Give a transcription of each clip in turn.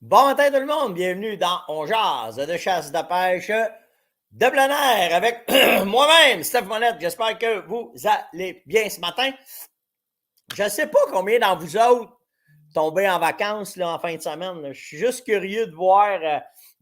Bon matin tout le monde, bienvenue dans On Jase de chasse de pêche de plein air avec moi-même, Steph Monette. J'espère que vous allez bien ce matin. Je ne sais pas combien d'entre vous autres tombez en vacances là, en fin de semaine. Là. Je suis juste curieux de voir.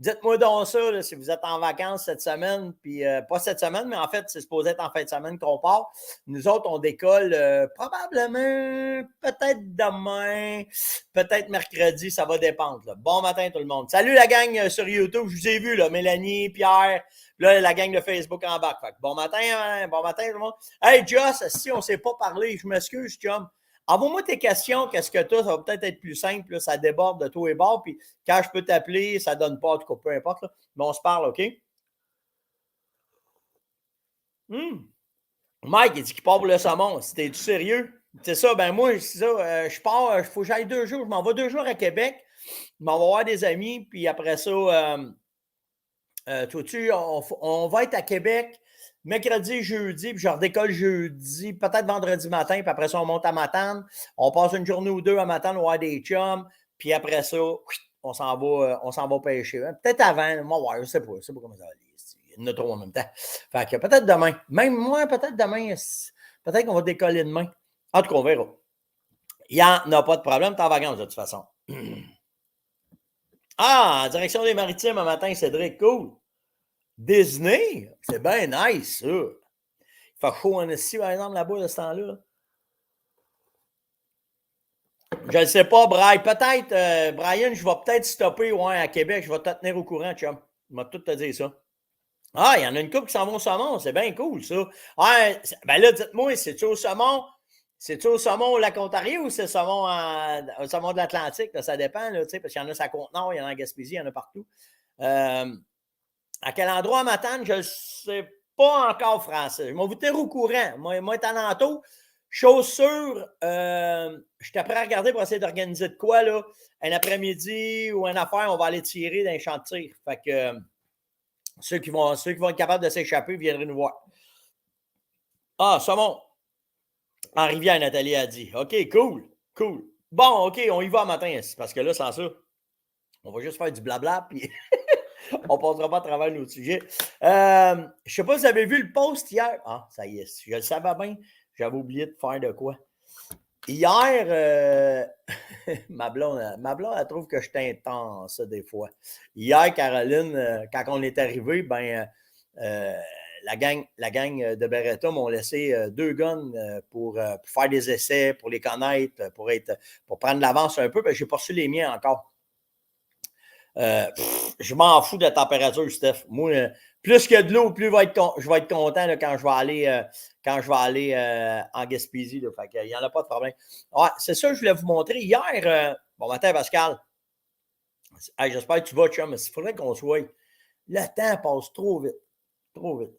Dites-moi donc ça là, si vous êtes en vacances cette semaine, puis pas cette semaine, mais en fait, c'est supposé être en fin de semaine qu'on part. Nous autres, on décolle probablement, peut-être demain, peut-être mercredi, ça va dépendre. Là. Bon matin tout le monde. Salut la gang sur YouTube, je vous ai vu, là, Mélanie, Pierre, là, la gang de Facebook en bas. Fait que bon matin tout le monde. Hey Joss, si on ne s'est pas parlé, je m'excuse, chum. Envoie-moi tes questions, qu'est-ce que tu as, ça va peut-être être plus simple, là, ça déborde de tous les bords, puis quand je peux t'appeler, ça donne pas, en tout cas, peu importe, là. Mais on se parle, OK? Mike, il dit qu'il part pour le saumon. C'était-tu sérieux? C'est ça, ben moi, c'est ça, je pars, il faut que j'aille 2 jours, je m'en vais 2 jours à Québec, je m'en vais voir des amis, puis après ça, on va être à Québec mercredi, jeudi, puis je redécolle jeudi, peut-être vendredi matin, puis après ça, on monte à Matane. On passe une journée ou deux à Matane, on va voir des chums, puis après ça, on s'en va pêcher. Peut-être avant, moi, ouais, je sais pas comment ça va aller. Il y en a trop en même temps. Fait que peut-être demain. Même moi, peut-être demain, peut-être qu'on va décoller demain. En tout cas, on verra. Il n'y en a pas de problème, t'es en vacances de toute façon. Ah, en direction des Maritimes un matin, Cédric, cool. Disney, c'est bien nice, ça. Il fait chaud en ici, par exemple, là-bas, de ce temps-là. Je ne sais pas, Brian. Peut-être, Brian, je vais peut-être stopper ouais, à Québec. Je vais te tenir au courant, chum. Je vais tout te dire ça. Ah, il y en a une couple qui s'en vont au saumon. C'est bien cool, ça. Ah, ben là, dites-moi, c'est-tu au saumon? C'est-tu au saumon au lac Ontario ou c'est au saumon de l'Atlantique? Ça dépend, là, parce qu'il y en a à Côte-Nord, il y en a en Gaspésie, il y en a partout. À quel endroit à Matane, je ne sais pas encore français. Je vais vous tenir au courant. Moi, étant Nanto, chose sûre, je suis prêt à regarder pour essayer d'organiser de quoi, là. Un après-midi ou une affaire, on va aller tirer dans un champ de tir. Fait que ceux qui vont être capables de s'échapper viendraient nous voir. Ah, saumon. En rivière, Nathalie a dit. OK, cool. Cool. Bon, OK, on y va matin, parce que là, sans ça, on va juste faire du blabla, puis on ne passera pas à travers nos sujets. Je ne sais pas si vous avez vu le post hier. Ah, ça y est, je le savais bien. J'avais oublié de faire de quoi. Hier, ma blonde, elle trouve que je suis intense, des fois. Hier, Caroline, quand on est arrivé, la gang de Beretta m'ont laissé 2 guns pour faire des essais, pour les connaître, pour prendre l'avance un peu. J'ai pas reçu les miens encore. Je m'en fous de la température, Steph. Moi, plus que de l'eau, plus je vais être content là, quand je vais aller en Gaspésie. Là. Fait il n'y en a pas de problème. Ouais, c'est ça que je voulais vous montrer. Hier, bon matin, Pascal. Hey, j'espère que tu vas, chum, mais il faudrait qu'on soit. Le temps passe trop vite. Trop vite.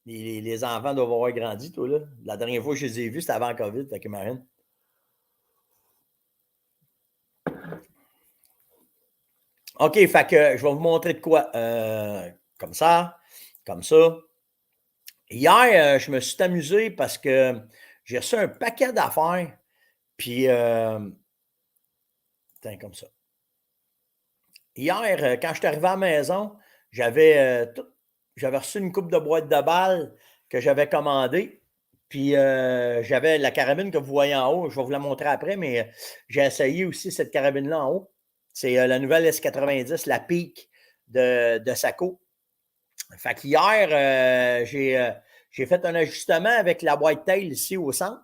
Les enfants doivent avoir grandi, toi, là. La dernière fois que je les ai vus, c'était avant COVID. Fait que Marine. OK, fait que je vais vous montrer de quoi. Comme ça, comme ça. Hier, je me suis amusé parce que j'ai reçu un paquet d'affaires. Puis, comme ça. Hier, quand je suis arrivé à la maison, j'avais reçu une coupe de boîtes de balles que j'avais commandée. Puis, j'avais la carabine que vous voyez en haut. Je vais vous la montrer après, mais j'ai essayé aussi cette carabine-là en haut. C'est la nouvelle S90, la Peak de Saco. Fait qu'hier, j'ai fait un ajustement avec la white tail ici au centre.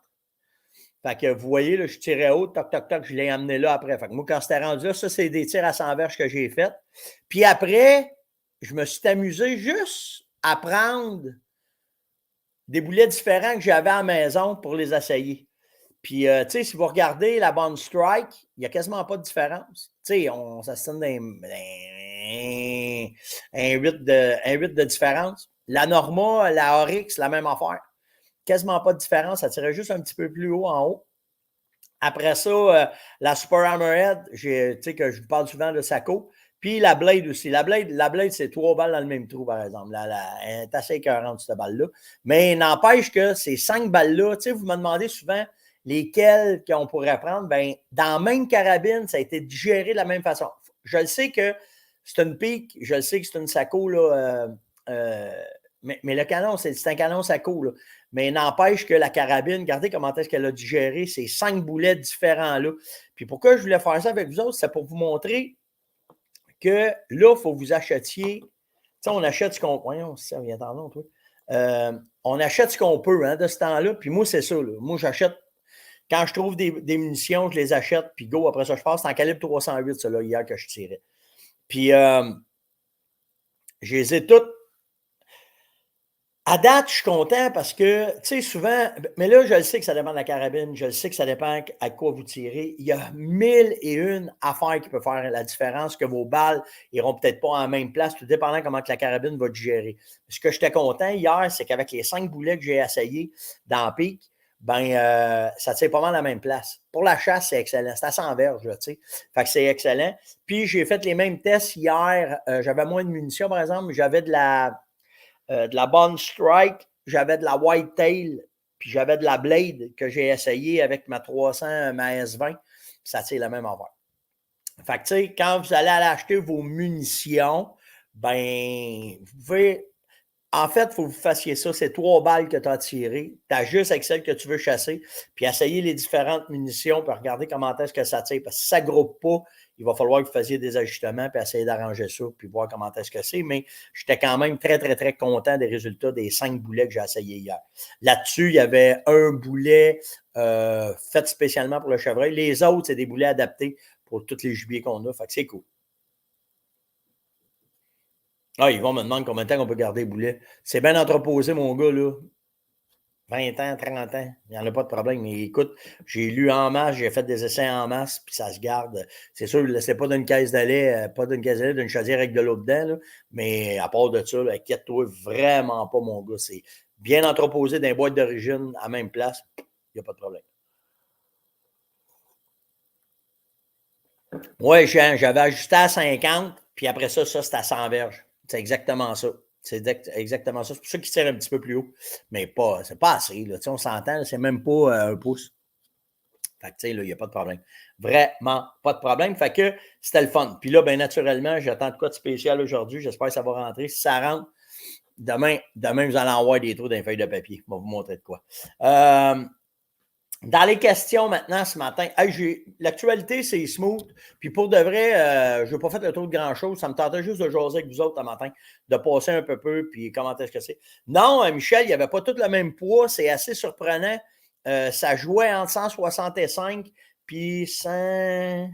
Fait que vous voyez, là, je tirais haut, toc, toc, toc, je l'ai amené là après. Fait que moi, quand c'était rendu là, ça, c'est des tirs à 100 verges que j'ai fait. Puis après, je me suis amusé juste à prendre des boulets différents que j'avais à la maison pour les essayer. Puis, tu sais, si vous regardez la bande strike, il n'y a quasiment pas de différence. Tu sais, on s'assine un 8 de différence. La Norma, la Oryx, la même affaire. Quasiment pas de différence. Ça tirait juste un petit peu plus haut en haut. Après ça, la Super Hammerhead, tu sais que je vous parle souvent de Saco. Puis la Blade aussi. La Blade, c'est 3 balles dans le même trou, par exemple. Elle est assez écœurante, cette balle-là. Mais n'empêche que ces 5 balles-là, tu sais, vous me demandez souvent lesquelles qu'on pourrait prendre. Bien, dans la même carabine, ça a été digéré de la même façon. je le sais que c'est une pique, je le sais que c'est une Saco, là, mais le canon, c'est un canon Saco, là. Mais n'empêche que la carabine, regardez comment est-ce qu'elle a digéré ces 5 boulets différents-là. Puis pourquoi je voulais faire ça avec vous autres, c'est pour vous montrer que là, il faut que vous achetiez. Tu sais, on achète ce qu'on. Voyons, ça vient d'en long, toi. On achète ce qu'on peut, hein, de ce temps-là. Puis moi, c'est ça, là. Moi, j'achète. Quand je trouve des munitions, je les achète, puis go, après ça, je passe. C'est en calibre 308, ça, là, hier que je tirais. Puis, je les ai toutes. À date, je suis content parce que, tu sais, souvent, mais là, je le sais que ça dépend de la carabine, je le sais que ça dépend à quoi vous tirez. Il y a 1001 affaires qui peuvent faire la différence, que vos balles n'iront peut-être pas en même place, tout dépendant comment que la carabine va digérer. Ce que j'étais content hier, c'est qu'avec les 5 boulets que j'ai essayés dans le pic, ça tire pas mal à la même place. Pour la chasse, c'est excellent. C'est à 100 verges, tu sais. Fait que c'est excellent. Puis, j'ai fait les mêmes tests hier. J'avais moins de munitions, par exemple. J'avais de la Bond Strike, j'avais de la Whitetail, puis j'avais de la Blade que j'ai essayé avec ma 300, ma S20. Ça tire la même affaire. Fait que, tu sais, quand vous allez acheter vos munitions, vous pouvez. En fait, il faut que vous fassiez ça. C'est 3 balles que tu as tirées. Tu as juste avec celle que tu veux chasser, puis essayer les différentes munitions, puis regarder comment est-ce que ça tire. Parce que si ça ne groupe pas, il va falloir que vous fassiez des ajustements, puis essayer d'arranger ça, puis voir comment est-ce que c'est. Mais j'étais quand même très, très, très content des résultats des 5 boulets que j'ai essayés hier. Là-dessus, il y avait un boulet fait spécialement pour le chevreuil. Les autres, c'est des boulets adaptés pour tous les gibiers qu'on a. Fait que c'est cool. Ah, ils vont me demander combien de temps on peut garder les boulets. C'est bien entreposé, mon gars, là. 20 ans, 30 ans, il n'y en a pas de problème. Mais écoute, j'ai lu en masse, j'ai fait des essais en masse, puis ça se garde. C'est sûr, c'est pas d'une caisse de lait, d'une chaudière avec de l'eau dedans, là, mais à part de ça, inquiète-toi vraiment pas, mon gars. C'est bien entreposé dans les boîtes d'origine, à la même place, il n'y a pas de problème. Oui, j'avais ajusté à 50, puis après ça, c'était à 100 verges. C'est exactement ça. C'est exactement ça. C'est pour ça qu'il tire un petit peu plus haut. Mais c'est pas assez. Là. On s'entend, c'est même pas 1 pouce. Fait que, tu sais, là, il n'y a pas de problème. Vraiment pas de problème. Fait que c'était le fun. Puis là, bien naturellement, j'attends de quoi de spécial aujourd'hui. J'espère que ça va rentrer. Si ça rentre, demain vous allez en voir des trous dans les feuilles de papier. Je vais vous montrer de quoi. Dans les questions maintenant ce matin, l'actualité, c'est smooth. Puis pour de vrai, je n'ai pas fait le tour de grand-chose. Ça me tentait juste de jaser avec vous autres ce matin, de passer un peu, puis comment est-ce que c'est. Non, Michel, il n'y avait pas tout le même poids. C'est assez surprenant. Ça jouait entre 165 puis 100.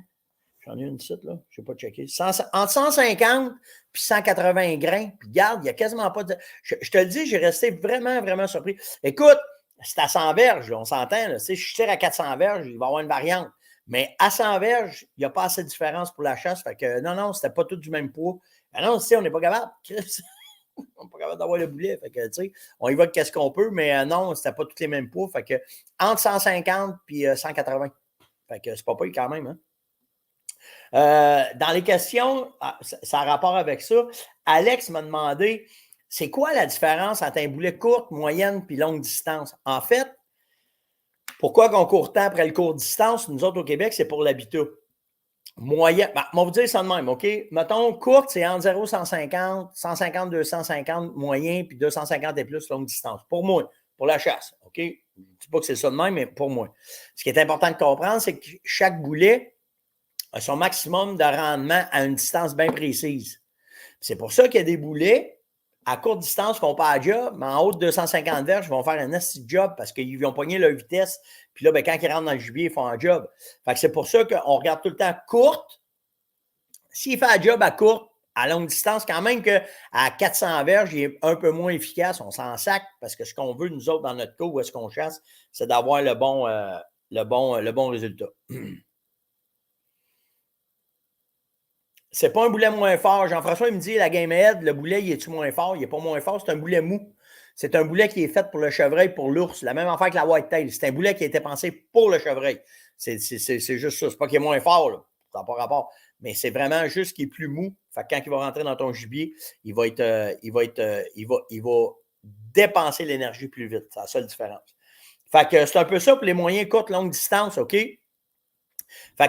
J'en ai une site, là. Je ne sais pas checker. Entre 150 puis 180 grains. Puis regarde, il n'y a quasiment pas de. Je te le dis, j'ai resté vraiment, vraiment surpris. Écoute, c'est à 100 verges, là, on s'entend. Là. Si je tire à 400 verges, il va y avoir une variante. Mais à 100 verges, il n'y a pas assez de différence pour la chasse. Fait que non, c'était pas tout du même poids. Ben non, on n'est pas capable. On n'est pas capable d'avoir le boulet. Fait que, tu sais, on y va qu'est-ce qu'on peut, mais non, c'était pas tous les mêmes poids. Fait que entre 150 puis 180. Fait que c'est pas pire quand même, hein? Dans les questions, ça a rapport avec ça. Alex m'a demandé, c'est quoi la différence entre un boulet courte, moyenne puis longue distance? En fait, pourquoi qu'on court tant après le court distance? Nous autres au Québec, c'est pour l'habitat. Moyen, on va vous dire ça de même, OK? Mettons, courte, c'est entre 0 150, 150, 250 moyen, puis 250 et plus longue distance. Pour moi, pour la chasse, OK? Je ne dis pas que c'est ça de même, mais pour moi. Ce qui est important de comprendre, c'est que chaque boulet a son maximum de rendement à une distance bien précise. C'est pour ça qu'il y a des boulets à courte distance qui ne font pas la job, mais en haut de 250 verges, ils vont faire un nasty job parce qu'ils vont pogner leur vitesse. Puis là, quand ils rentrent dans le gibier, ils font un job. Fait que c'est pour ça qu'on regarde tout le temps courte. S'il fait un job à courte, à longue distance, quand même qu'à 400 verges, il est un peu moins efficace. On s'en sac parce que ce qu'on veut, nous autres, dans notre cas, où est-ce qu'on chasse, c'est d'avoir le bon résultat. C'est pas un boulet moins fort. Jean-François, il me dit, la Game Head, le boulet, il est-tu moins fort? Il n'est pas moins fort, c'est un boulet mou. C'est un boulet qui est fait pour le chevreuil, pour l'ours. La même affaire que la Whitetail. C'est un boulet qui a été pensé pour le chevreuil. C'est juste ça. C'est pas qu'il est moins fort, là. Ça n'a pas rapport. Mais c'est vraiment juste qu'il est plus mou. Fait que quand il va rentrer dans ton gibier, il va dépenser l'énergie plus vite. C'est la seule différence. Fait que c'est un peu ça pour les moyens courtes, longues distances, OK? Fait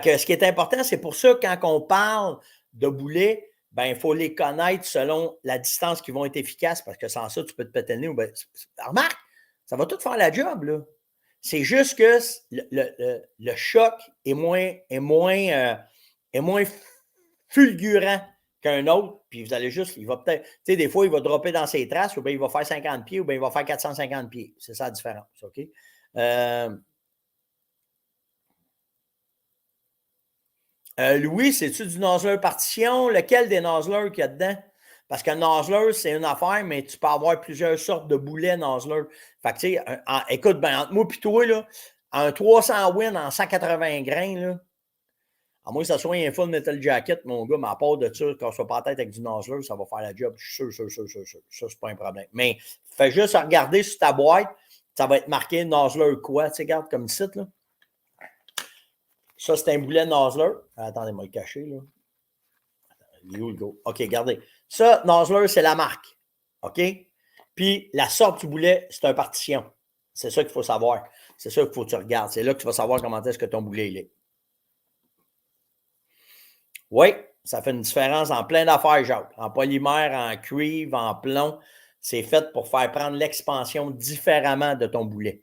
que ce qui est important, c'est pour ça, quand on parle de boulets, ben, il faut les connaître selon la distance qui vont être efficaces, parce que sans ça, tu peux te péter le nez. Ben, remarque, ça va tout faire la job, là. C'est juste que le choc est moins fulgurant qu'un autre, puis vous allez juste, il va peut-être, tu sais, des fois, il va dropper dans ses traces, ou bien il va faire 50 pieds, ou bien il va faire 450 pieds. C'est ça la différence, OK? Louis, c'est-tu du nozzler partition? Lequel des nozzlers qu'il y a dedans? Parce qu'un nozzler, c'est une affaire, mais tu peux avoir plusieurs sortes de boulets nozzler. Fait que, tu sais, écoute, ben, entre moi et toi, là, un 300 win en 180 grains, là, à moins que ça soit un full metal jacket, mon gars, mais à part de ça, quand on soit pas en tête avec du nozzler, ça va faire la job. Je suis sûr. Ça, c'est pas un problème. Mais fais juste regarder sur ta boîte, ça va être marqué nozzler quoi, tu sais, regarde comme site, là. Ça, c'est un boulet nozzler. Attendez-moi le cacher, là. Il est où le go? OK, regardez. Ça, nozzler, c'est la marque. OK? Puis, la sorte du boulet, c'est un partition. C'est ça qu'il faut savoir. C'est ça qu'il faut que tu regardes. C'est là que tu vas savoir comment est-ce que ton boulet il est. Oui, ça fait une différence en plein d'affaires, Jacques. En polymère, en cuivre, en plomb. C'est fait pour faire prendre l'expansion différemment de ton boulet.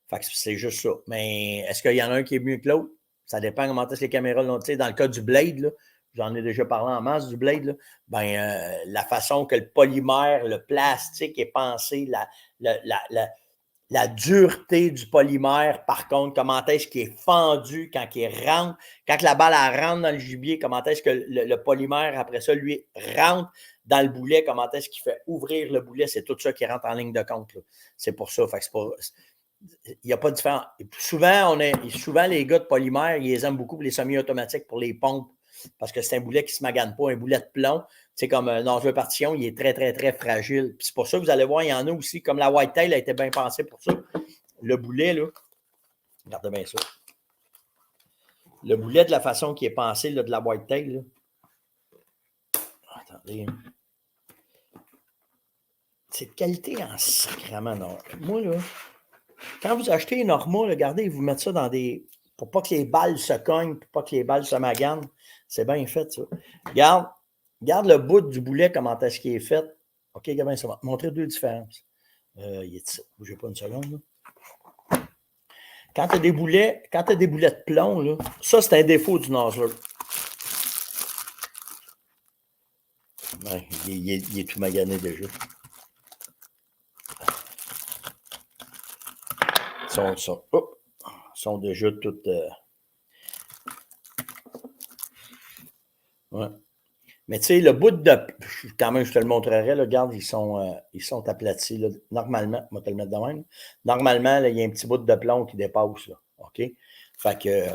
Fait que c'est juste ça. Mais est-ce qu'il y en a un qui est mieux que l'autre? Ça dépend comment est-ce que les caméras l'ont. Tu sais, dans le cas du Blade, là, j'en ai déjà parlé en masse du Blade, là, ben, la façon que le polymère, le plastique est pensé, la dureté du polymère, par contre, comment est-ce qu'il est fendu quand il rentre, quand la balle elle rentre dans le gibier, comment est-ce que le polymère, après ça, lui, rentre dans le boulet, comment est-ce qu'il fait ouvrir le boulet, c'est tout ça qui rentre en ligne de compte, là. C'est pour ça. Fait que c'est pas, il n'y a pas de différence. Souvent, les gars de polymère, ils les aiment beaucoup pour les semi-automatiques, pour les pompes, parce que c'est un boulet qui ne se magane pas, un boulet de plomb. C'est comme un enjeu partition, il est très, très, très fragile. Puis c'est pour ça que vous allez voir, il y en a aussi, comme la Whitetail a été bien pensée pour ça. Le boulet, là, regardez bien ça. Le boulet, de la façon qui est pensé, là, de la Whitetail, là. Attendez. C'est de qualité en sacrament, non. Moi, là, quand vous achetez une Norma, regardez, vous mettez ça dans des... Pour pas que les balles se cognent, pour pas que les balles se maganent. C'est bien fait, ça. Regarde le bout du boulet, comment est-ce qu'il est fait. OK, Gabin, ça va te montrer deux différences. Il est ici. Bougez pas une seconde, là. Quand tu as des boulets de plomb, là, ça, c'est un défaut du nozzler. Ouais, il est tout magané déjà. Ils sont déjà toutes... Ouais. Mais tu sais, le bout de... Quand même, je te le montrerai. Là, regarde, ils sont aplatis. Là. Normalement, on va te le mettre de même. Normalement, là, il y a un petit bout de plomb qui dépasse. Là. OK? Fait que...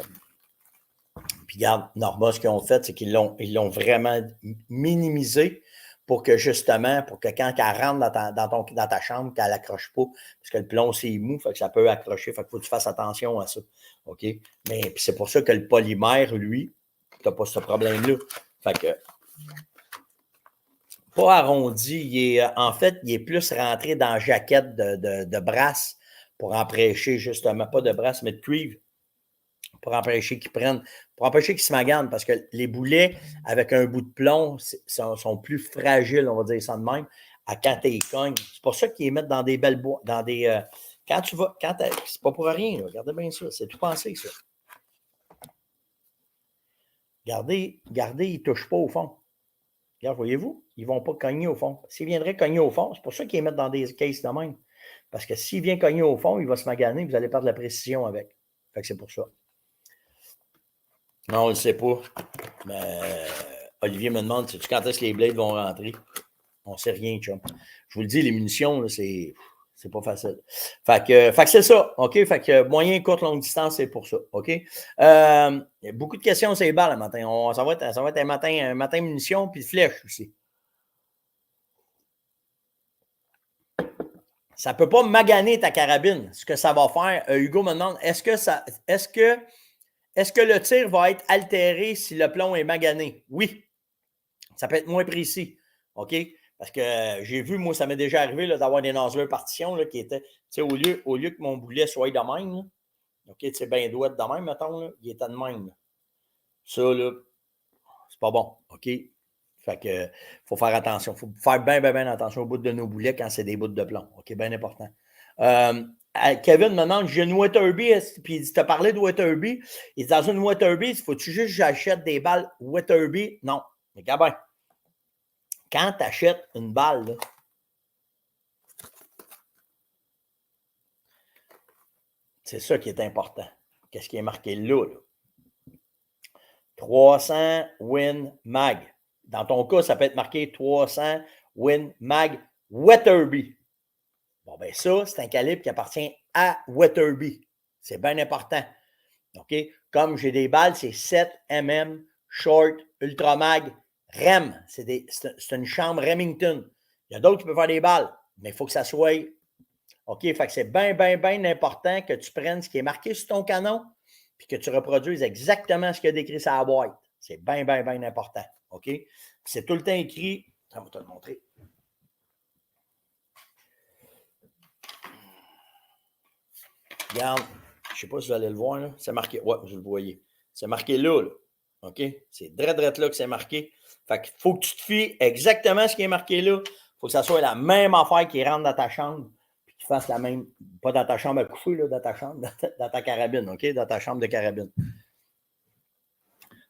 Puis regarde, Norma, ce qu'ils ont fait, c'est qu'ils l'ont vraiment minimisé pour que justement, pour que quand elle rentre dans ta chambre, qu'elle n'accroche pas, parce que le plomb, c'est mou, fait que ça peut accrocher. Fait qu'il faut que tu fasses attention à ça. OK? Mais c'est pour ça que le polymère, lui, tu n'as pas ce problème-là. Fait que pas arrondi, en fait, il est plus rentré dans la jaquette de brasse pour empêcher justement, pas de brasse, mais de cuivre, pour empêcher qu'ils se maganent, parce que les boulets avec un bout de plomb sont plus fragiles, on va dire ça de même, à quand tu les cognes. C'est pour ça qu'ils les mettent dans des belles boîtes, dans des... c'est pas pour rien, là, regardez bien ça, c'est tout pensé, ça. Regardez, ils ne touchent pas au fond. Regarde, voyez-vous, ils ne vont pas cogner au fond. S'ils viendraient cogner au fond, c'est pour ça qu'ils les mettent dans des cases de même. Parce que s'il vient cogner au fond, il va se maganer, vous allez perdre la précision avec. Fait que c'est pour ça. Non, on ne le sait pas. Mais Olivier me demande, sais-tu quand est-ce que les blades vont rentrer? On ne sait rien, chum. Je vous le dis, les munitions, là, c'est pas facile. Fait que c'est ça. OK? Fait que moyen, courte, longue distance, c'est pour ça. OK? Il y a beaucoup de questions, c'est balles le matin. Ça va être un matin munitions puis flèche aussi. Ça ne peut pas maganer ta carabine. Ce que ça va faire, Hugo me demande, est-ce que le tir va être altéré si le plomb est magané? Oui. Ça peut être moins précis. OK? Parce que j'ai vu, moi, ça m'est déjà arrivé là, d'avoir des nozzlers partition là, qui étaient, tu sais, au lieu que mon boulet soit de même, là, OK, tu sais, bien douette de même, mettons, là, il était de même. Là. Ça, là, C'est pas bon, OK? Fait que faut faire attention. Il faut faire bien, bien, bien attention au bout de nos boulets quand c'est des bouts de plomb. OK, bien important. Kevin me demande, j'ai une Weatherby, puis il dit, tu as parlé de Weatherby. Il dit, dans une Weatherby, faut-tu juste que j'achète des balles Weatherby? Non. Mais Gabin, quand tu achètes une balle, là, c'est ça qui est important. Qu'est-ce qui est marqué là? 300 Win Mag. Dans ton cas, ça peut être marqué 300 Win Mag Weatherby. Bon, ben ça, c'est un calibre qui appartient à Weatherby. C'est bien important. OK? Comme j'ai des balles, c'est 7 mm, short, ultramag, REM. C'est une chambre Remington. Il y a d'autres qui peuvent faire des balles, mais il faut que ça soit. OK? Fait que c'est bien, bien, bien important que tu prennes ce qui est marqué sur ton canon puis que tu reproduises exactement ce qu'il y a décrit sur la boîte. C'est bien, bien, bien important. OK? C'est tout le temps écrit. Ça va te le montrer. Regarde, je ne sais pas si vous allez le voir, là. C'est marqué. Ouais, vous le voyez. C'est marqué là, là. OK? C'est drette là que c'est marqué. Fait qu'il faut que tu te fies exactement ce qui est marqué là. Il faut que ça soit la même affaire qui rentre dans ta chambre. Puis qu'il fasse la même. Pas dans ta chambre à coucher, là, dans ta chambre, dans ta carabine, OK? Dans ta chambre de carabine.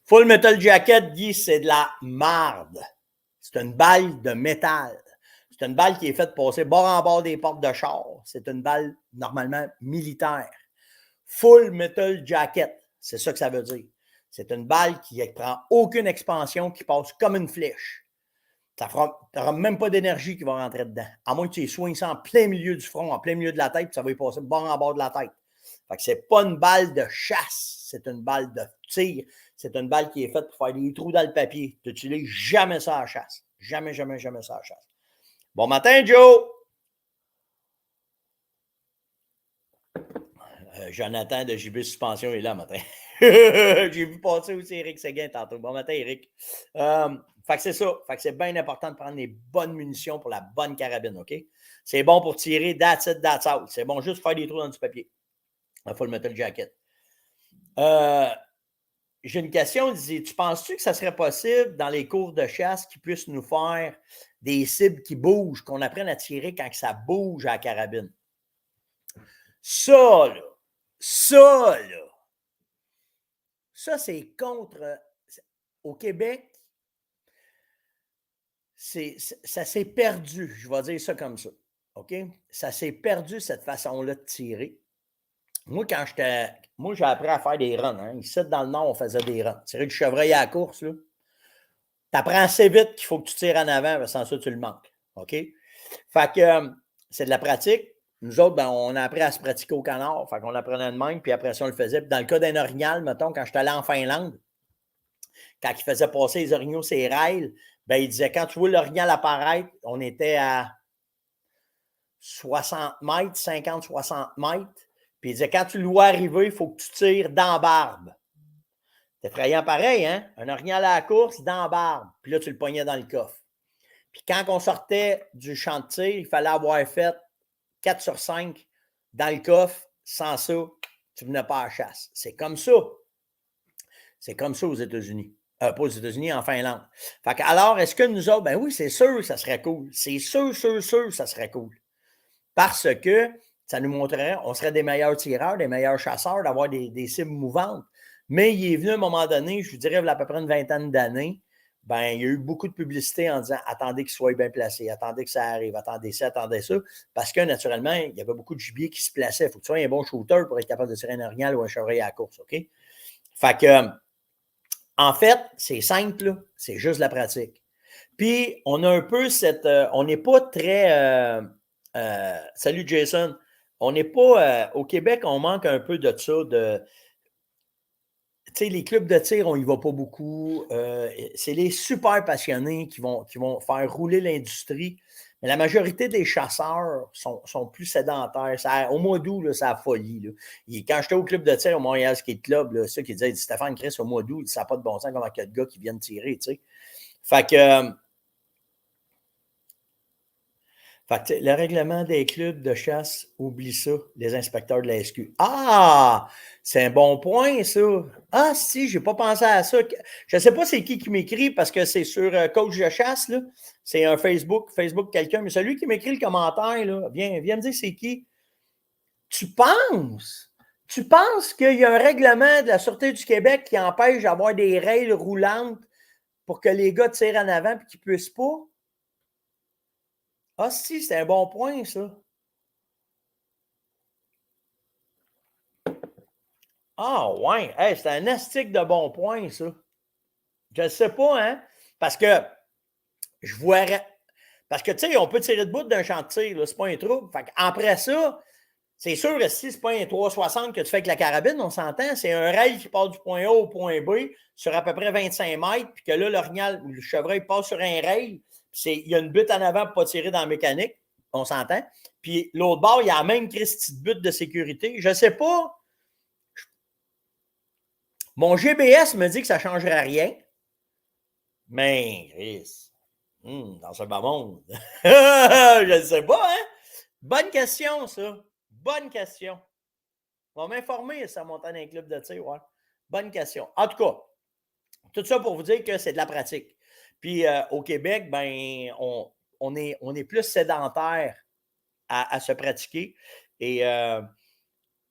Full Metal Jacket dit c'est de la marde. C'est une balle de métal. C'est une balle qui est faite passer bord en bord des portes de char. C'est une balle normalement militaire. Full Metal Jacket, c'est ça que ça veut dire. C'est une balle qui ne prend aucune expansion, qui passe comme une flèche. Tu n'auras même pas d'énergie qui va rentrer dedans. À moins que tu soignes ça en plein milieu du front, en plein milieu de la tête, puis ça va y passer bord en bord de la tête. Fait que c'est pas une balle de chasse, c'est une balle de tir. C'est une balle qui est faite pour faire des trous dans le papier. Tu n'utilises jamais ça à la chasse. Jamais, jamais, jamais ça à la chasse. Bon matin, Joe! Jonathan de JB Suspension est là matin. J'ai vu passer aussi Eric Séguin tantôt. Bon matin, Eric. Fait que c'est ça. Fait que c'est bien important de prendre les bonnes munitions pour la bonne carabine, OK? C'est bon pour tirer that's it, that's out. C'est bon juste pour faire des trous dans du papier. Il faut le Metal Jacket. J'ai une question. Tu penses-tu que ça serait possible dans les cours de chasse qu'ils puissent nous faire des cibles qui bougent, qu'on apprenne à tirer quand ça bouge à la carabine? Ça, c'est contre. Au Québec, ça s'est perdu. Je vais dire ça comme ça. OK? Ça s'est perdu, cette façon-là de tirer. Moi, j'ai appris à faire des runs. Hein. Ici, dans le Nord, on faisait des runs. Tirer du chevreuil à la course, là. Tu apprends assez vite qu'il faut que tu tires en avant, sans ça, tu le manques. OK? Fait que c'est de la pratique. Nous autres, on a appris à se pratiquer au canard. Fait qu'on apprenait de même, puis après ça, on le faisait. Puis dans le cas d'un orignal, mettons, quand j'étais allé en Finlande, quand il faisait passer les orignaux sur les rails, il disait, quand tu vois l'orignal apparaître, on était à 60 mètres, 50-60 mètres. Puis il disait, quand tu le vois arriver, il faut que tu tires dans la barbe. C'est effrayant pareil, hein? Un orignal à la course, dans la barbe. Puis là, tu le pognais dans le coffre. Puis quand on sortait du champ de tir, il fallait avoir fait 4 sur 5 dans le coffre. Sans ça, tu ne venais pas à la chasse. C'est comme ça. C'est comme ça aux États-Unis. Pas aux États-Unis, en Finlande. Fait que, alors, est-ce que nous autres, oui, c'est sûr, ça serait cool. C'est sûr, ça serait cool. Parce que ça nous montrerait, on serait des meilleurs tireurs, des meilleurs chasseurs, d'avoir des cibles mouvantes. Mais il est venu à un moment donné, je vous dirais, il y a à peu près une vingtaine d'années, il y a eu beaucoup de publicité en disant attendez qu'il soit bien placé, attendez que ça arrive, attendez ça. Parce que naturellement, il y avait beaucoup de gibier qui se plaçait. Il faut que tu sois un bon shooter pour être capable de tirer un orignal ou un chevreuil à la course, OK? Fait que, en fait, c'est simple, c'est juste la pratique. Puis, on a un peu on n'est pas très. Salut Jason. On n'est pas. Au Québec, on manque un peu de ça, tu sais, les clubs de tir, on n'y va pas beaucoup. C'est les super passionnés qui vont faire rouler l'industrie. Mais la majorité des chasseurs sont plus sédentaires. Au mois d'août, c'est la folie. Là. Quand j'étais au club de tir au Montréal Skate Club, là, ceux qui disaient Stéphane Chris, au mois d'août, ça n'a pas de bon sens comme il y a de gars qui viennent tirer. Tu sais. Fait Fait que, le règlement des clubs de chasse, oublie ça, les inspecteurs de la SQ. Ah! C'est un bon point, ça. Ah, si, j'ai pas pensé à ça. Je sais pas c'est qui m'écrit parce que c'est sur Coach de chasse, là. C'est un Facebook quelqu'un, mais celui qui m'écrit le commentaire, là, viens me dire c'est qui. Tu penses? Tu penses qu'il y a un règlement de la Sûreté du Québec qui empêche d'avoir des rails roulantes pour que les gars tirent en avant et qu'ils ne puissent pas? Ah, si, c'est un bon point, ça. Ah, ouais. Hey, c'est un astique de bon point, ça. Je ne sais pas, hein? Parce que je vois. Parce que, tu sais, on peut tirer de bout d'un champ de tir, là, c'est pas un trouble. Fait après ça, c'est sûr que si c'est pas un 360 que tu fais avec la carabine, on s'entend, c'est un rail qui part du point A au point B sur à peu près 25 mètres, puis que là, l'orignal ou le chevreuil passe sur un rail, il y a une butte en avant pour ne pas tirer dans la mécanique, on s'entend. Puis l'autre bord, il y a la même petite butte de sécurité. Je ne sais pas. Mon GBS me dit que ça ne changerait rien. Mais, Chris, dans ce bas monde, je ne sais pas, hein? Bonne question, ça. Bonne question. On va m'informer si ça monte dans un club de tir, ouais. Bonne question. En tout cas, tout ça pour vous dire que c'est de la pratique. Puis au Québec, ben, on est plus sédentaire à se pratiquer. Et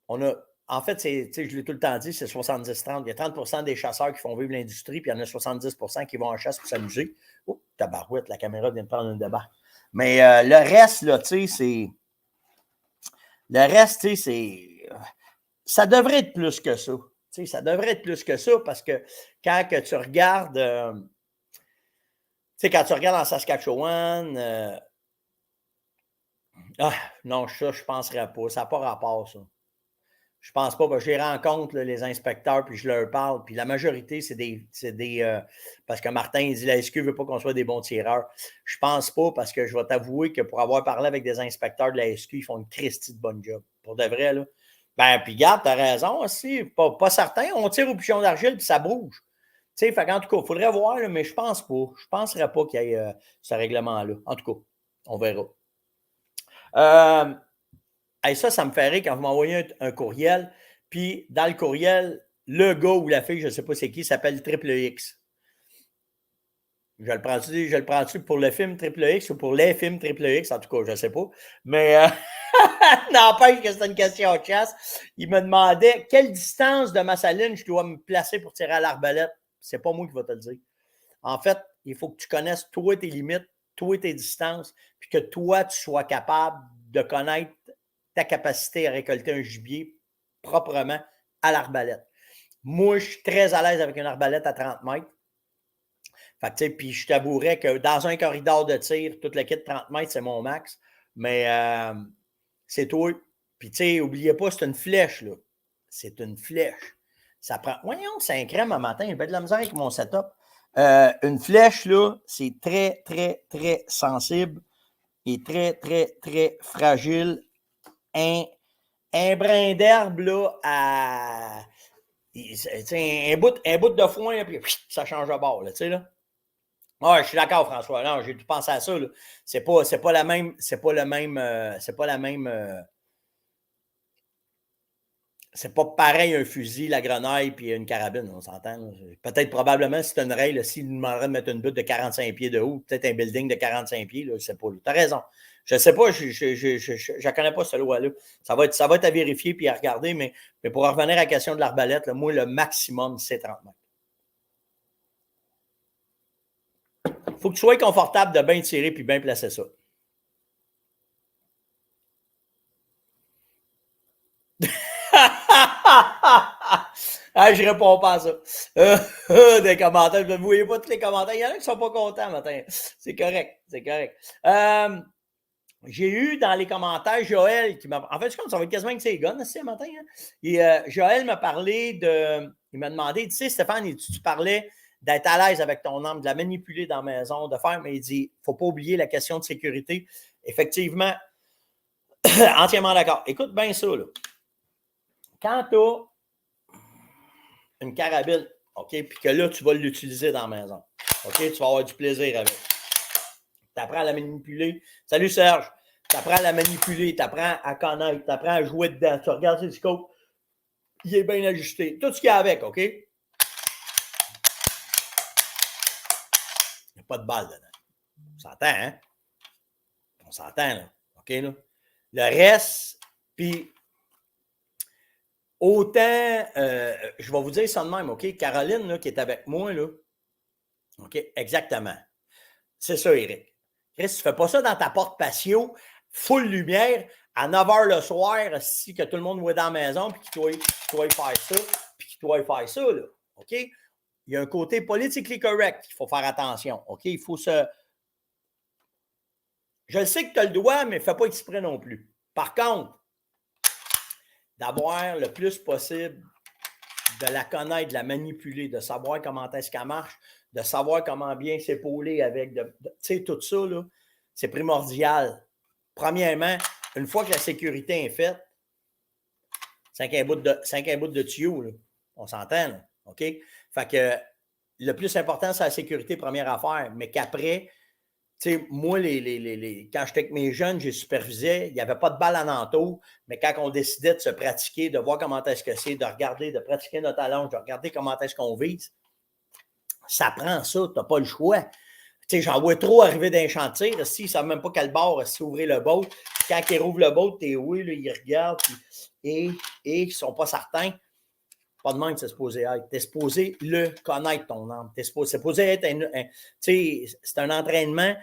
on a. En fait, je l'ai tout le temps dit, c'est 70-30. Il y a 30 des chasseurs qui font vivre l'industrie, puis il y en a 70 qui vont en chasse pour s'amuser. Oh, tabarouette, la caméra vient de prendre un débat. Mais le reste, là, tu sais, c'est. Le reste, tu sais, c'est. Ça devrait être plus que ça. Tu sais, ça devrait être plus que ça parce que quand que tu regardes. Tu sais, quand tu regardes en Saskatchewan. Non, ça, je ne penserais pas. Ça n'a pas rapport, ça. Je pense pas. Je les rencontre, là, les inspecteurs, puis je leur parle. Puis la majorité, c'est des parce que Martin, il dit la SQ ne veut pas qu'on soit des bons tireurs. Je pense pas parce que je vais t'avouer que pour avoir parlé avec des inspecteurs de la SQ, ils font une christie de bonne job. Pour de vrai, là. Ben, puis garde, t'as raison aussi. Pas certain. On tire au pigeon d'argile, puis ça bouge. Tu sais, en tout cas, il faudrait voir, là, mais je pense pas. Je ne penserais pas qu'il y ait ce règlement-là. En tout cas, on verra. Et ça me fait rire quand vous m'envoyez un courriel, puis dans le courriel, le gars ou la fille, je ne sais pas c'est qui, s'appelle Triple X. Je le prends-tu pour le film Triple X ou pour les films Triple X? En tout cas, je ne sais pas. Mais n'empêche que c'est une question de chasse. Il me demandait quelle distance de ma saline je dois me placer pour tirer à l'arbalète. C'est pas moi qui vais te le dire. En fait, il faut que tu connaisses toi tes limites, toi tes distances, puis que toi, tu sois capable de connaître ta capacité à récolter un gibier proprement à l'arbalète. Moi, je suis très à l'aise avec une arbalète à 30 mètres. Fait que, puis je t'avouerais que dans un corridor de tir, toute le kit 30 mètres, c'est mon max. Mais c'est toi. Puis, tu sais, n'oubliez pas, c'est une flèche, là. C'est une flèche. Ça prend. Voyons, c'est un crème à matin. J'ai de la misère avec mon setup. Une flèche, là, c'est très, très, très sensible et très, très, très fragile. Un brin d'herbe, là, un bout de foin, puis ça change de bord, là, tu sais, là. Ouais, je suis d'accord, François. Non, j'ai tout pensé à ça, là. C'est pas la même. C'est pas la même. C'est pas pareil un fusil, la grenaille, puis une carabine, on s'entend. Peut-être, probablement, si c'est une rail, s'il nous demanderait de mettre une butte de 45 pieds de haut, peut-être un building de 45 pieds, là, je sais pas. Tu as raison. Je ne sais pas, je ne connais pas, cette loi-là. Ça va être à vérifier puis à regarder, mais pour revenir à la question de l'arbalète, là, moi, le maximum, c'est 30 mètres. Il faut que tu sois confortable de bien tirer puis bien placer ça. Ah, je réponds pas à ça. Des commentaires, vous ne voyez pas tous les commentaires. Il y en a qui ne sont pas contents matin. C'est correct, c'est correct. J'ai eu dans les commentaires Joël qui m'a. En fait, ça va être quasiment que c'est gun ce matin. Hein? Et Joël m'a parlé de. Il m'a demandé, tu sais, Stéphane, tu parlais d'être à l'aise avec ton arme, de la manipuler dans la maison, de faire, mais il dit, il ne faut pas oublier la question de sécurité. Effectivement, entièrement d'accord. Écoute bien ça, là. Quand tu as une carabine, OK, puis que là, tu vas l'utiliser dans la maison, OK, tu vas avoir du plaisir avec. Tu apprends à la manipuler. Salut Serge. Tu apprends à la manipuler, tu apprends à connaître, tu apprends à jouer dedans. Tu regardes le scope, il est bien ajusté. Tout ce qu'il y a avec, OK? Il n'y a pas de balle dedans. On s'entend, hein? On s'entend, là. OK, là? Le reste, puis autant, je vais vous dire ça de même, OK? Caroline, là, qui est avec moi, là, OK? Exactement. C'est ça, Eric. Chris, tu fais pas ça dans ta porte patio, full lumière, à 9 h le soir, si que tout le monde voit dans la maison, puis qu'il doit faire ça, puis qu'il doit faire ça, là. OK? Il y a un côté politically correct, il faut faire attention. OK? Il faut se. Je sais que tu as le droit, mais fais pas exprès non plus. Par contre, d'avoir le plus possible de la connaître, de la manipuler, de savoir comment est-ce qu'elle marche, de savoir comment bien s'épauler avec, tu sais, tout ça, là, c'est primordial. Premièrement, une fois que la sécurité est faite, 5 bouts de tuyau, là, on s'entend, là, OK? Fait que le plus important, c'est la sécurité, première affaire, mais qu'après, tu sais, moi, quand j'étais avec mes jeunes, j'ai supervisé, il n'y avait pas de balle en entour, mais quand on décidait de se pratiquer, de voir comment est-ce que c'est, de regarder, de pratiquer notre allonge, de regarder comment est-ce qu'on vise, ça prend ça, tu n'as pas le choix. Tu sais, j'en vois trop arriver d'un chantier, ils ne savent même pas quel bord, si ouvrir le boat. Quand ils rouvrent le boat, t'es oui, là, ils regardent, et ils ne sont pas certains. Pas de même que c'est supposé être. Tu es supposé le connaître, ton âme. C'est supposé être tu sais, c'est un entraînement,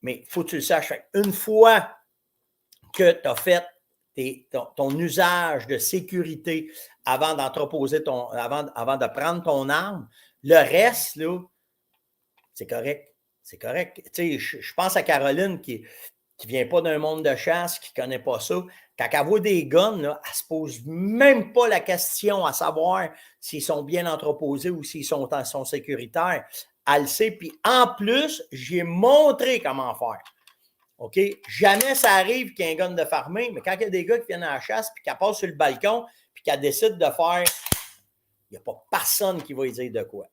mais il faut que tu le saches. Une fois que tu as fait ton usage de sécurité avant d'entreposer avant de prendre ton arme, le reste, là, c'est correct. C'est correct. Tu sais, je pense à Caroline qui ne vient pas d'un monde de chasse, qui ne connaît pas ça. Quand elle voit des guns, là, elle ne se pose même pas la question à savoir s'ils sont bien entreposés ou s'ils sont sécuritaires. Elle le sait. Puis en plus, j'ai montré comment faire. OK? Jamais ça arrive qu'il y ait un gun de farmer, mais quand il y a des gars qui viennent à la chasse puis qu'elle passe sur le balcon puis qu'elle décide de faire, il n'y a pas personne qui va lui dire de quoi.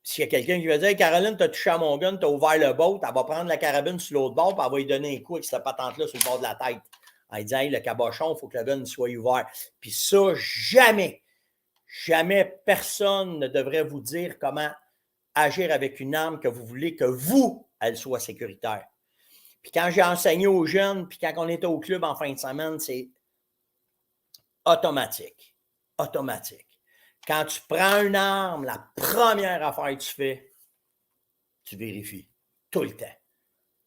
S'il y a quelqu'un qui va dire hey, Caroline, tu as touché à mon gun, tu as ouvert le boat, elle va prendre la carabine sur l'autre bord, puis elle va lui donner un coup avec cette patente-là sur le bord de la tête. Elle dit hey, le cabochon, il faut que le gun soit ouvert. Puis ça, jamais personne ne devrait vous dire comment agir avec une arme que vous voulez que vous, elle soit sécuritaire. Puis quand j'ai enseigné aux jeunes, puis quand on était au club en fin de semaine, c'est automatique. Automatique. Quand tu prends une arme, la première affaire que tu fais, tu vérifies. Tout le temps.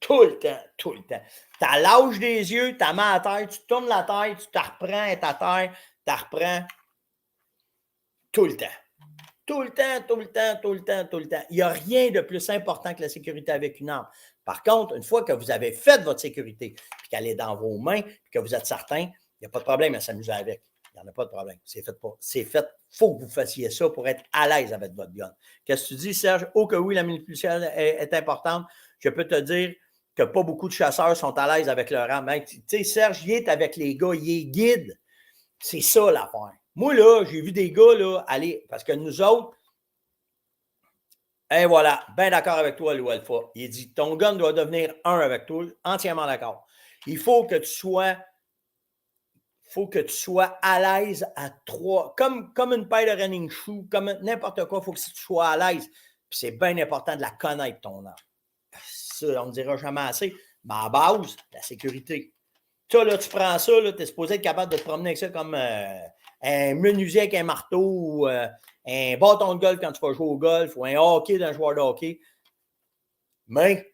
Tout le temps, tout le temps. Tu lâches des yeux, tu la mets à terre, tu tournes la tête, tu te reprends, elle est à terre, tu la reprends. Tout le temps. Tout le temps, tout le temps, tout le temps, tout le temps. Il n'y a rien de plus important que la sécurité avec une arme. Par contre, une fois que vous avez fait votre sécurité, puis qu'elle est dans vos mains, puis que vous êtes certain, il n'y a pas de problème à s'amuser avec. Il n'y en a pas de problème. C'est fait pour. C'est fait. Il faut que vous fassiez ça pour être à l'aise avec votre gun. Qu'est-ce que tu dis, Serge? Oh que oui, la manipulation est importante. Je peux te dire que pas beaucoup de chasseurs sont à l'aise avec leur arme. Hein? Tu sais, Serge, il est avec les gars, il est guide. C'est ça l'affaire. Moi, là, j'ai vu des gars, là, aller, parce que nous autres, et voilà, bien d'accord avec toi, Lou Alpha. Il dit, ton gun doit devenir un avec toi, entièrement d'accord. Il faut que tu sois à l'aise à trois, comme une paire de running shoes, comme n'importe quoi, il faut que tu sois à l'aise. Puis c'est bien important de la connaître, ton arme. Ça, on ne dira jamais assez. Mais à base, la sécurité. Ça, là, tu prends ça, tu es supposé être capable de te promener avec ça comme un menuisier avec un marteau ou un bâton de golf quand tu vas jouer au golf ou un hockey d'un joueur de hockey. Mais,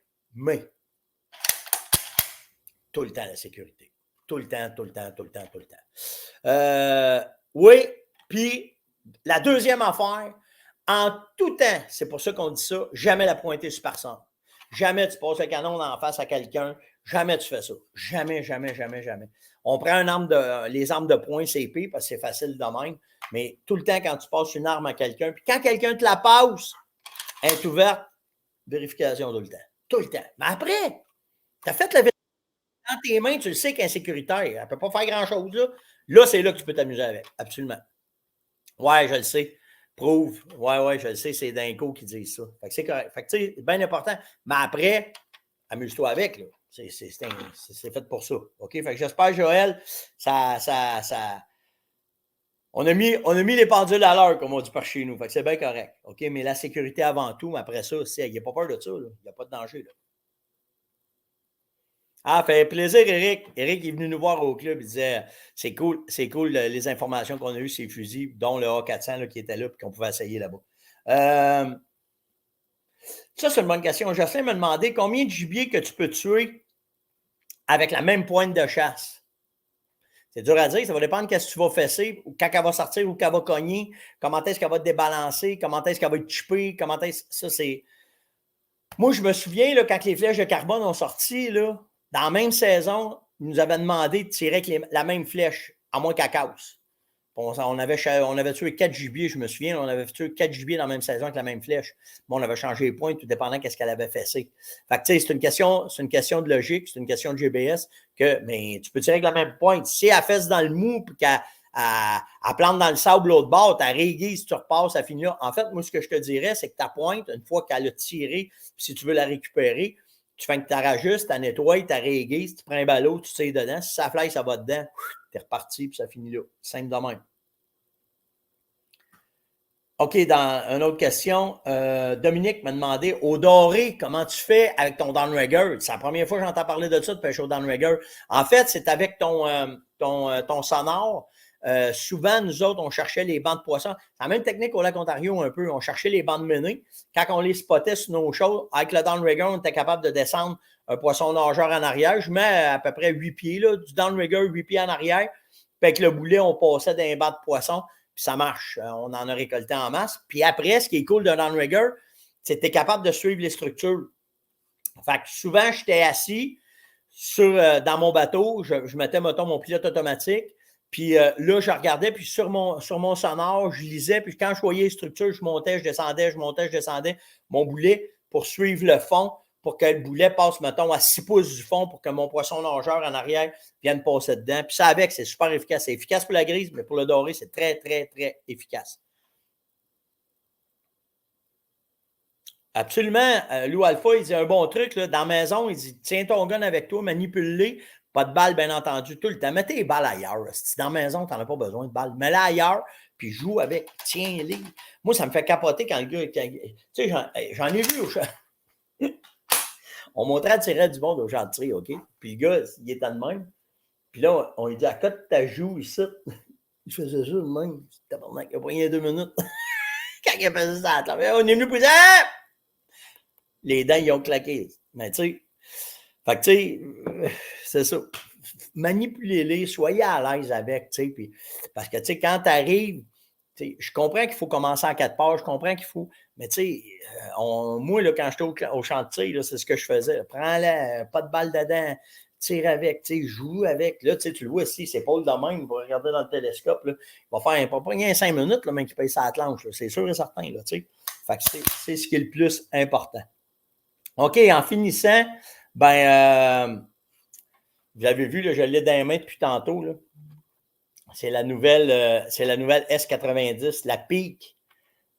tout le temps la sécurité. Tout le temps, tout le temps, tout le temps, tout le temps. Oui, puis la deuxième affaire, en tout temps, c'est pour ça qu'on dit ça, jamais la pointer sur personne. Jamais tu passes le canon en face à quelqu'un. Jamais tu fais ça. Jamais, jamais, jamais, jamais. On prend les armes de poing CP parce que c'est facile de même. Mais tout le temps, quand tu passes une arme à quelqu'un, puis quand quelqu'un te la passe, elle est ouverte, vérification tout le temps. Tout le temps. Mais après, tu as fait la vérification dans tes mains, tu le sais qu'elle est sécuritaire. Elle ne peut pas faire grand-chose. Là, c'est là que tu peux t'amuser avec. Absolument. Ouais, je le sais. Prouve. Ouais, je le sais, c'est Dingo qui dit ça. Fait que c'est correct. Fait que, tu sais, c'est bien important. Mais après, amuse-toi avec, là. C'est fait pour ça. OK? Fait que j'espère, Joël, on a mis les pendules à l'heure, comme on dit par chez nous. Fait que c'est bien correct. OK? Mais la sécurité avant tout, mais après ça, il n'y a pas peur de ça. Il n'y a pas de danger. Là. Ah, fait plaisir, Eric. Eric est venu nous voir au club. Il disait c'est cool, les informations qu'on a eues, ces fusils, dont le A400 là, qui était là et qu'on pouvait essayer là-bas. Ça, c'est une bonne question. Jocelyn m'a demandé combien de gibier que tu peux tuer avec la même pointe de chasse. C'est dur à dire, ça va dépendre de ce que tu vas fesser, quand elle va sortir ou qu'elle va cogner, comment est-ce qu'elle va te débalancer, comment est-ce qu'elle va être chippée, comment est-ce ça c'est. Moi, je me souviens, là, quand les flèches de carbone ont sorti, là, dans la même saison, ils nous avaient demandé de tirer avec la même flèche, à moins qu'elle casse. On avait tué 4 gibiers, je me souviens, on avait tué 4 gibiers dans la même saison avec la même flèche. Bon, on avait changé les points, tout dépendant de ce qu'elle avait fessé. Fait que, tu sais, c'est une question de logique, c'est une question de GBS, mais tu peux tirer avec la même pointe. Si elle fesse dans le mou, puis qu'elle plante dans le sable l'autre bord, tu réaiguises, tu repasses, ça finit là. En fait, moi, ce que je te dirais, c'est que ta pointe, une fois qu'elle a tiré, si tu veux la récupérer, tu fais que tu rajustes, tu nettoies, tu réaiguises, tu prends un ballot, tu tires dedans. Si ça fly, ça va dedans, tu es reparti, puis ça finit là. Simple de même. OK, dans une autre question, Dominique m'a demandé, au doré, comment tu fais avec ton downrigger? C'est la première fois que j'entends parler de ça, de pêcher au downrigger. En fait, c'est avec ton sonore. Souvent, nous autres, on cherchait les bancs de poissons. C'est la même technique au lac Ontario un peu. On cherchait les bancs de menée. Quand on les spottait sur nos choses, avec le downrigger, on était capable de descendre un poisson nageur en arrière. Je mets à peu près 8 pieds, là, du downrigger, 8 pieds en arrière. Puis avec le boulet, on passait d'un banc de poissons. Puis ça marche. On en a récolté en masse. Puis après, ce qui est cool d'un downrigger, c'est que tu es capable de suivre les structures. Fait que souvent, j'étais assis dans mon bateau. Je mettais, mettons, mon pilote automatique. Puis là, je regardais, puis sur mon sonore, je lisais, puis quand je voyais les structures, je montais, je descendais mon boulet pour suivre le fond, pour que le boulet passe, mettons, à 6 pouces du fond pour que mon poisson nageur en arrière vienne passer dedans. Puis ça avec, c'est super efficace. C'est efficace pour la grise, mais pour le doré, c'est très, très, très efficace. Absolument. Lou Alpha, il dit un bon truc, là, dans la maison, il dit tiens ton gun avec toi, manipule-les. Pas de balles, bien entendu, tout le temps. Mets tes balles ailleurs. Si dans la maison, tu n'en as pas besoin de balles. Mets-les ailleurs, puis joue avec. Tiens-les. Moi, ça me fait capoter quand le gars. Tu sais, j'en ai vu au champ. On montrait à tirer du monde au champ de tri, OK? Puis le gars, il était de même. Puis là, on lui dit à côté de ta joue ici. Il faisait ça de même. Tabarnak, il a pris 2 minutes. Quand il a fait ça, on est venu pour dire les dents, ils ont claqué. Mais tu sais, fait que tu sais, c'est ça. Manipulez-les, soyez à l'aise avec, tu sais. Puis, parce que tu sais, quand tu arrives, je comprends qu'il faut commencer en 4 pages, je comprends qu'il faut. Mais tu sais, moi, là, quand j'étais au champ de tir, c'est ce que je faisais. Prends-la, pas de balle dedans, tire avec, tu sais, joue avec. Là, tu le vois ici, c'est Paul de même, il va regarder dans le télescope. Là, il va faire pas rien 5 minutes, là, même qu'il paye sa planche. C'est sûr et certain, là, tu sais. Fait que c'est ce qui est le plus important. OK, en finissant, vous avez vu, là, je l'ai dans les mains depuis tantôt. Là. C'est la nouvelle S90, la Peak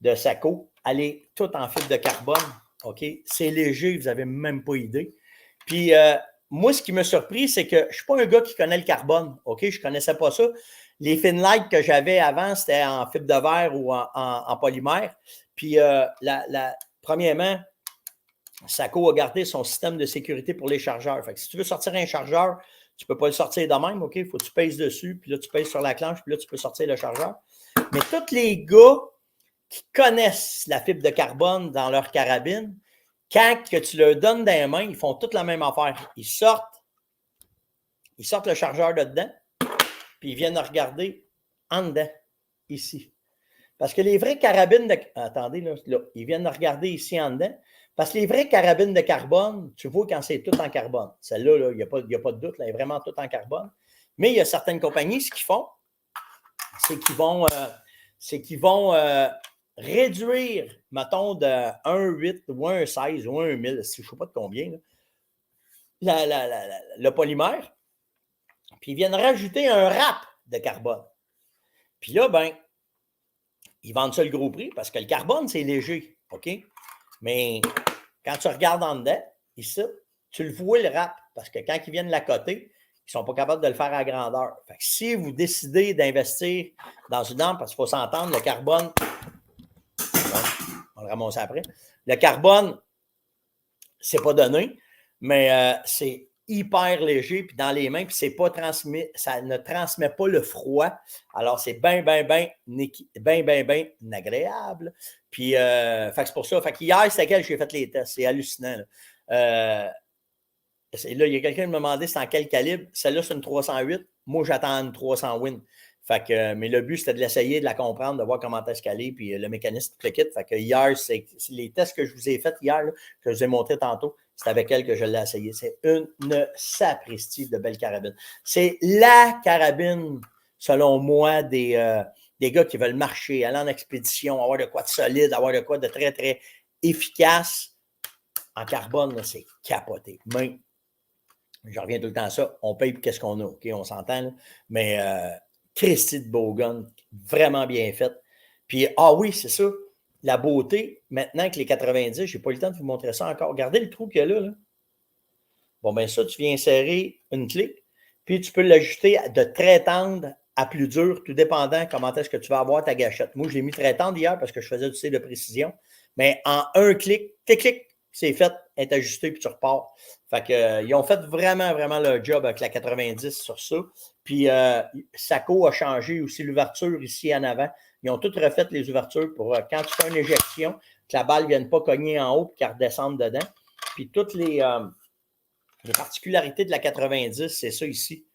de Sako. Elle est toute en fibre de carbone. OK? C'est léger, vous n'avez même pas idée. Puis, moi, ce qui m'a surpris, c'est que je ne suis pas un gars qui connaît le carbone. OK? Je ne connaissais pas ça. Les Finlight que j'avais avant, c'était en fibre de verre ou en polymère. Puis, premièrement, Sako a gardé son système de sécurité pour les chargeurs. Fait que si tu veux sortir un chargeur, tu ne peux pas le sortir de même, OK? Il faut que tu pèses dessus, puis là, tu pèses sur la clenche, puis là, tu peux sortir le chargeur. Mais tous les gars qui connaissent la fibre de carbone dans leur carabine, quand que tu leur donnes dans les mains, ils font toute la même affaire. Ils sortent le chargeur de dedans, puis ils viennent regarder en dedans, ici. Parce que les vraies carabines de... Attendez, là, ils viennent regarder ici en dedans. Parce que les vraies carabines de carbone, tu vois quand c'est tout en carbone. Celle-là, là, il n'y a pas de doute, là, elle est vraiment tout en carbone. Mais il y a certaines compagnies, ce qu'ils font, c'est qu'ils vont réduire, mettons, de 1,8 ou 1,16 ou 1,1000, je ne sais pas de combien, là, le polymère. Puis ils viennent rajouter un wrap de carbone. Puis là, ils vendent ça le gros prix parce que le carbone, c'est léger, OK? Mais quand tu regardes en dedans, ici, tu le vois le wrap. parce que quand ils viennent la coter, ils ne sont pas capables de le faire à grandeur. Fait que si vous décidez d'investir dans une arme, parce qu'il faut s'entendre, le carbone, on le ramasse après, le carbone, c'est pas donné, mais c'est hyper léger, puis dans les mains, puis c'est pas transmis, ça ne transmet pas le froid. Alors, c'est bien agréable. Puis, fait que c'est pour ça. Fait qu'hier, c'est laquelle j'ai fait les tests. C'est hallucinant. Là, il y a quelqu'un qui me demandait c'est en quel calibre. Celle-là, c'est une 308. Moi, j'attends une 300 Win. Fait que, mais le but, c'était de l'essayer, de la comprendre, de voir comment est-ce qu'elle est, puis le mécanisme, tout le kit. Fait que hier, c'est les tests que je vous ai faits hier, là, que je vous ai montrés tantôt, c'est avec elle que je l'ai essayé. C'est une sapristi de belle carabine. C'est la carabine, selon moi, des gars qui veulent marcher, aller en expédition, avoir de quoi de solide, avoir de quoi de très, très efficace. En carbone, là, c'est capoté. Mais, je reviens tout le temps à ça, on paye pour qu'est-ce qu'on a, OK? On s'entend, là. Mais Christy de beau gun, vraiment bien fait. Puis, oui, c'est ça. La beauté, maintenant que les 90, je n'ai pas eu le temps de vous montrer ça encore. Regardez le trou qu'il y a là. Bon, bien ça, tu viens insérer une clé, puis tu peux l'ajuster de très tendre à plus dur, tout dépendant comment est-ce que tu vas avoir ta gâchette. Moi, je l'ai mis très tendre hier parce que je faisais du C de précision. Mais en un clic, c'est fait, est ajusté, puis tu repars. Fait que, ils ont fait vraiment, vraiment leur job avec la 90 sur ça. Puis, Sako a changé aussi l'ouverture ici en avant. Ils ont toutes refait les ouvertures pour quand tu fais une éjection, que la balle ne vienne pas cogner en haut et qu'elle redescende dedans. Puis, toutes les particularités de la 90, c'est ça ici.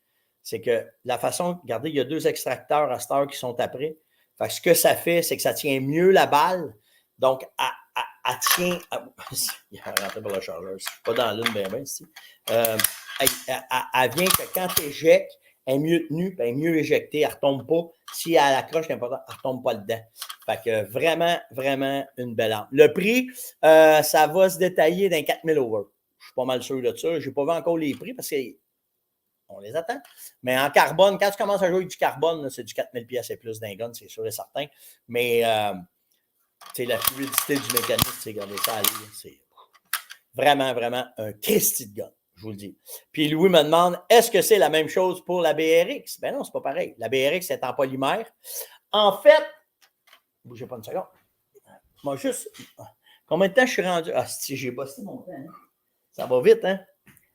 C'est que la façon, regardez, il y a 2 extracteurs à cette heure qui sont après. Fait que ce que ça fait, c'est que ça tient mieux la balle. Donc, elle tient. Il a rentré par le chargeur. C'est pas dans l'une, bien, ici. Elle vient que quand tu éjectes, elle est mieux tenue, elle est mieux éjectée, elle ne retombe pas. Si elle accroche, c'est important, elle ne retombe pas dedans. Fait que vraiment, vraiment une belle arme. Le prix, ça va se détailler d'un 4000 over. Je suis pas mal sûr de ça. Je n'ai pas vu encore les prix parce qu'on les attend. Mais en carbone, quand tu commences à jouer avec du carbone, c'est du 4000 pièces et plus d'un gun, c'est sûr et certain. Mais la fluidité du mécanisme, regardez ça aller, c'est vraiment, vraiment un Christy de gun, je vous le dis. Puis Louis me demande, est-ce que c'est la même chose pour la BRX? Ben non, c'est pas pareil. La BRX est en polymère. En fait, bougez pas une seconde. Moi, juste, combien de temps je suis rendu? Ah, si j'ai bossé mon temps, hein? Ça va vite, hein?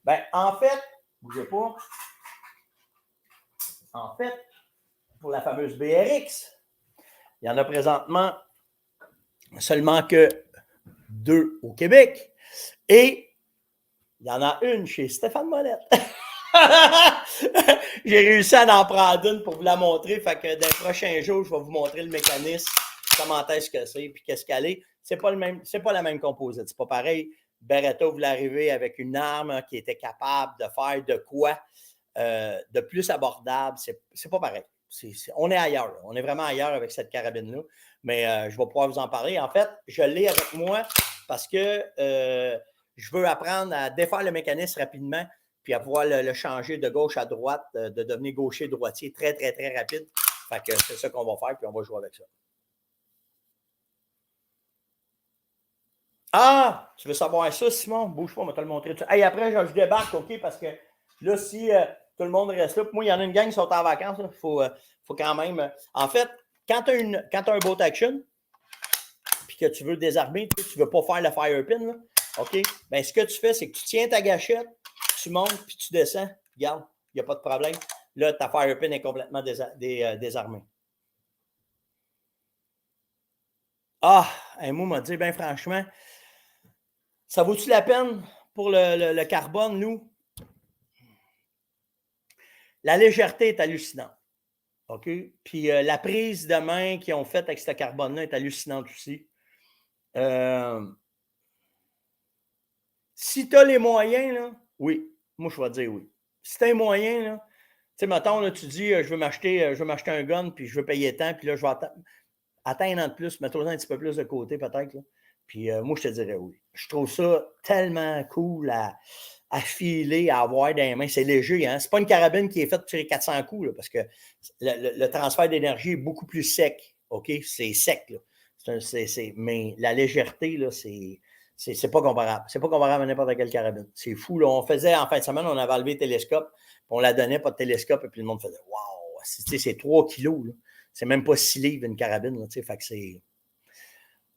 Ben, en fait, bougez pas. En fait, pour la fameuse BRX, il y en a présentement seulement que 2 au Québec. Et il y en a une chez Stéphane Monette. J'ai réussi à en prendre une pour vous la montrer. Fait que dans les prochains jours, je vais vous montrer le mécanisme, comment est-ce que c'est, puis qu'est-ce qu'elle est. C'est pas la même composite. C'est pas pareil. Beretta voulait arriver avec une arme qui était capable de faire de quoi de plus abordable. C'est pas pareil. On est ailleurs. Là. On est vraiment ailleurs avec cette carabine-là. Mais je vais pouvoir vous en parler. En fait, je l'ai avec moi parce que je veux apprendre à défaire le mécanisme rapidement puis à pouvoir le changer de gauche à droite, de devenir gaucher-droitier très, très, très rapide. Fait que c'est ça qu'on va faire, puis on va jouer avec ça. Ah! Tu veux savoir ça, Simon? Bouge pas, on va te le montrer. Hey, après, je débarque, OK? Parce que là, si tout le monde reste là, puis moi, il y en a une gang qui sont en vacances, il faut quand même... en fait, quand tu as un boat action, puis que tu veux désarmer, tu ne veux pas faire le firepin, là, OK? Bien, ce que tu fais, c'est que tu tiens ta gâchette, tu montes, puis tu descends. Regarde, il n'y a pas de problème. Là, ta firepin est complètement désarmée. Ah, un mot m'a dit, bien franchement, ça vaut-tu la peine pour le carbone, nous? La légèreté est hallucinante. OK? Puis la prise de main qu'ils ont faite avec ce carbone-là est hallucinante aussi. Si tu as les moyens, là, oui. Moi, je vais dire oui. Si tu as les moyens, là, tu sais, mettons, là, tu dis, je veux m'acheter un gun, puis je veux payer tant, puis là, je vais atteindre un de plus, mets-toi un petit peu plus de côté, peut-être. Là. Puis moi, je te dirais oui. Je trouve ça tellement cool à filer, à avoir dans les mains. C'est léger. Hein? Ce n'est pas une carabine qui est faite pour tirer 400 coups, là, parce que le transfert d'énergie est beaucoup plus sec. OK? C'est sec. Là. Mais la légèreté, là, c'est C'est pas comparable. C'est pas comparable à n'importe quelle carabine. C'est fou. Là. On faisait, en fin de semaine, on avait enlevé le télescope, puis on la donnait, pas de télescope, et puis le monde faisait « Wow! » C'est 3 kilos. Là. C'est même pas 6 livres une carabine. Là, fait que c'est...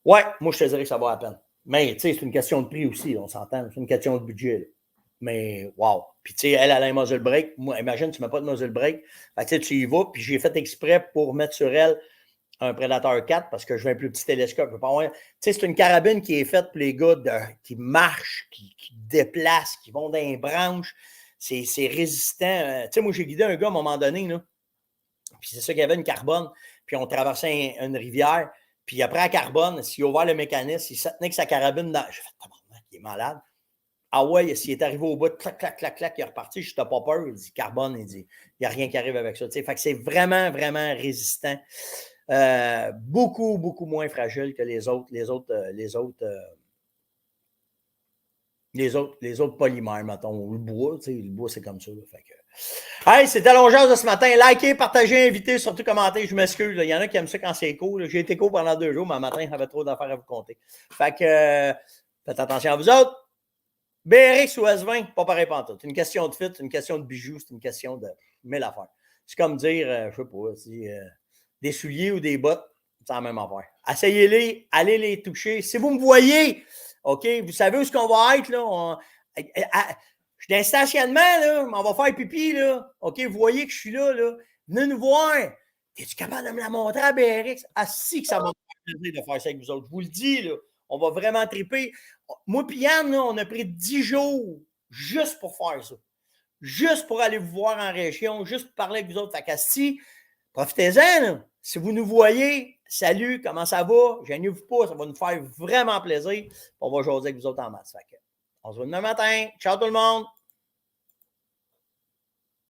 Ouais, moi, je te dirais que ça vaut la peine. Mais, c'est une question de prix aussi, on s'entend. C'est une question de budget. Là. Mais, wow. Puis, elle a un muzzle brake. Moi, imagine, tu ne mets pas de muzzle brake. Fait que, tu y vas, puis j'ai fait exprès pour mettre sur elle un Predator 4 parce que je veux un plus petit télescope. C'est une carabine qui est faite pour les gars qui marchent, qui déplacent, qui vont dans les branches. C'est résistant. Moi, j'ai guidé un gars à un moment donné, là, puis c'est ça qu'il y avait une carbone, puis on traversait une rivière, puis après la carbone, s'il a ouvert le mécanisme, il se tenait que sa carabine dans... J'ai fait, tabarnak, il est malade. Ah ouais, s'il est arrivé au bout, clac, clac, clac, clac, il est reparti, je n'ai pas peur. Il dit carbone, il dit, il n'y a rien qui arrive avec ça. Fait que c'est vraiment, vraiment résistant. Beaucoup, beaucoup moins fragile que les autres polymères, mettons. Le bois, c'est comme ça. Là, fait que... Hey, c'était Longeuse de ce matin. Likez, partagez, invitez, surtout commentez. Je m'excuse. Il y en a qui aiment ça quand c'est court. J'ai été court pendant 2 jours, mais matin, j'avais trop d'affaires à vous compter. Fait que faites attention à vous autres. BRX ou S20, pas pareil pantoute. C'est une question de fit, c'est une question de bijoux, c'est une question de 1000 affaires. C'est comme dire, je sais pas, des souliers ou des bottes, c'est la même affaire. Essayez-les, allez les toucher. Si vous me voyez, OK, vous savez où est-ce qu'on va être, là? Je suis dans un stationnement, là, on va faire pipi, là. OK, vous voyez que je suis là, là. Venez nous voir. Es-tu capable de me la montrer à BRX? Ah, si que ça va me faire plaisir de faire ça avec vous autres. Je vous le dis, là. On va vraiment triper. Moi et Yann, là, on a pris 10 jours juste pour faire ça. Juste pour aller vous voir en région, juste pour parler avec vous autres. Fait qu'assis, profitez-en. Là. Si vous nous voyez, salut, comment ça va? Gênez-vous pas, ça va nous faire vraiment plaisir. On va jaser avec vous autres en masse. Fait que, on se voit demain matin. Ciao tout le monde!